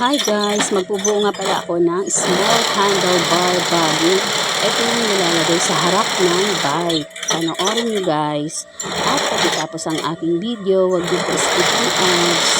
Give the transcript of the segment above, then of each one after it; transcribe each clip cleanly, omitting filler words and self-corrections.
Hi guys, magbubuo nga pala ako ng small handlebar bag. Ito yung nilalagay sa harap ng bike. Panoorin nyo guys. At pagkatapos ang aking video, huwag nyo po skip ang ads.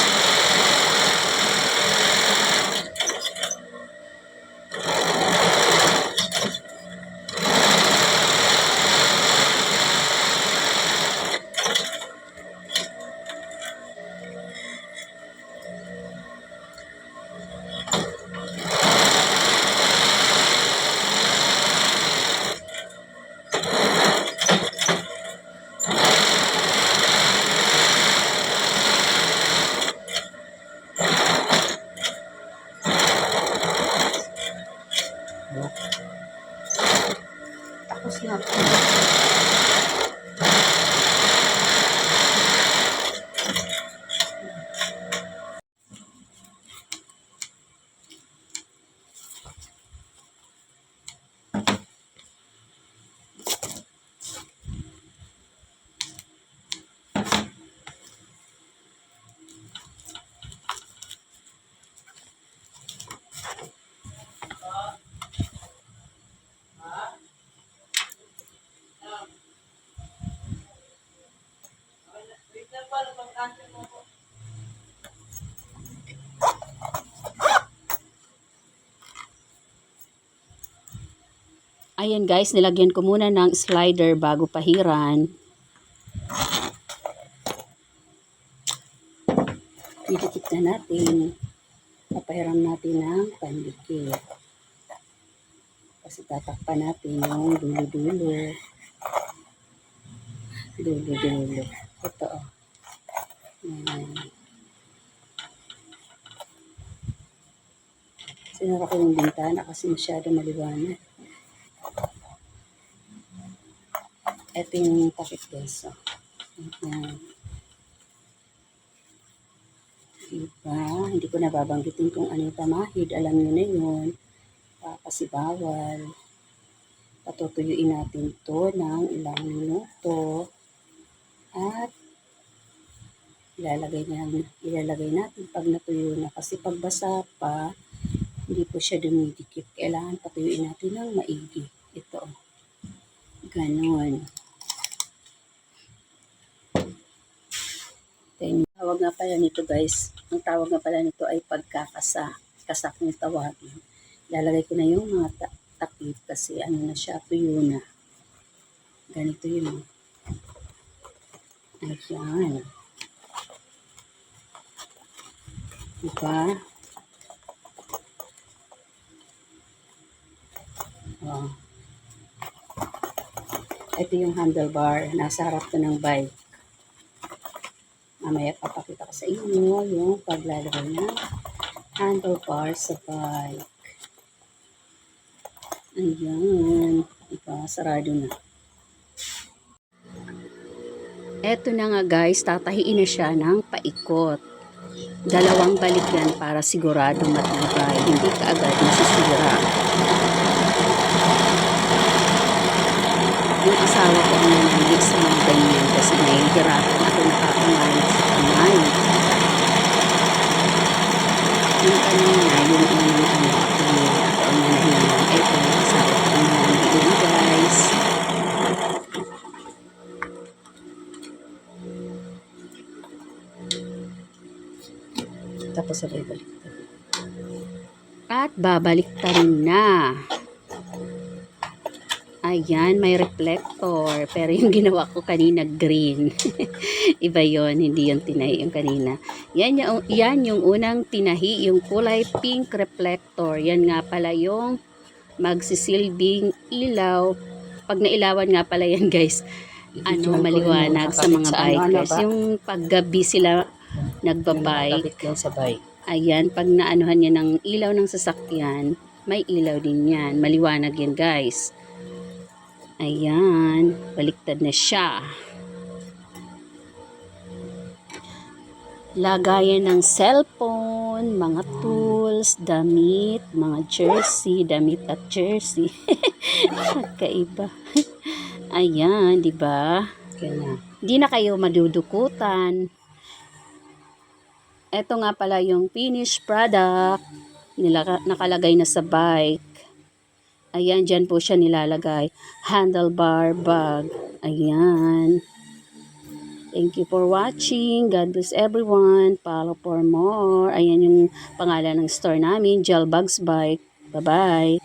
Tapos na po. Ayan guys, nilagyan ko muna ng slider bago pahiran. Didikit na natin. Papahiram natin ng pandikit. Kasi tatakpan natin yung dulo-dulo. Dulo-dulo. Ito oh. Sinara ko yung bintana kasi masyado maliwanag. Ito yung takip guys. Oh. Ayan. Diba? Hindi ko nababanggitin kung ano yung tamahid. Alam nyo na yun. Kasi bawal. Patutuyuin natin to ng ilang minuto. At ilalagay natin pag natuyo na. Kasi pag basa pa, hindi po siya dumidikit. Kailangan patuyuin natin ng maigi. Ito. Ganon. Then, tawag nga pala nito guys. Ang tawag nga pala nito ay pagkakasa. Kasak ng tawagin. Ilalagay ko na yung mga takip kasi ano na siya, tuyo na. Ganito yun. Ayan. Diba? Oh. Ito yung handlebar. Nasa harap ko ng bike. Mamaya papakita ko sa inyo yung paglalagay ng handlebar sa bike. Ayan. Diba? Sarado na. Eto na nga guys, tatahiin na siya ng paikot. Dalawang balik yan para sigurado matibay. Hindi kaagad masisira. Yung asawa ko ang nangyay sa mga ganyan kasi nahihirapan ako nakakangalit sa kamay. Yung kanina, yung unang ako ang nanahingan. Eto yung asawa ko ang nangyay guys. Tapos sabay balik. At babalik ta rin na. Ayan, may reflector. Pero yung ginawa ko kanina green. Iba yon, hindi yung tinahi yung kanina. Yan yung unang tinahi, yung kulay pink reflector. Yan nga pala yung magsisilbing ilaw. Pag nailawan nga pala yan guys, maliwanag sa mga bikers. Yung paggabi sila nagbabike. Ayan, pag naanuhan niya ng ilaw ng sasakyan, may ilaw din yan. Maliwanag yan guys. Ayan, baliktad na siya. Lagayan ng cellphone, mga tools, damit, mga jersey, damit at jersey. Magkaiba. Ayan, di ba? Hindi na kayo madudukutan. Ito nga pala yung finished product. Nakalagay na sa bike. Ayan, dyan po siya nilalagay. Handlebar bag. Ayan. Thank you for watching. God bless everyone. Follow for more. Ayan yung pangalan ng store namin, Gel Bugs Bike. Bye-bye.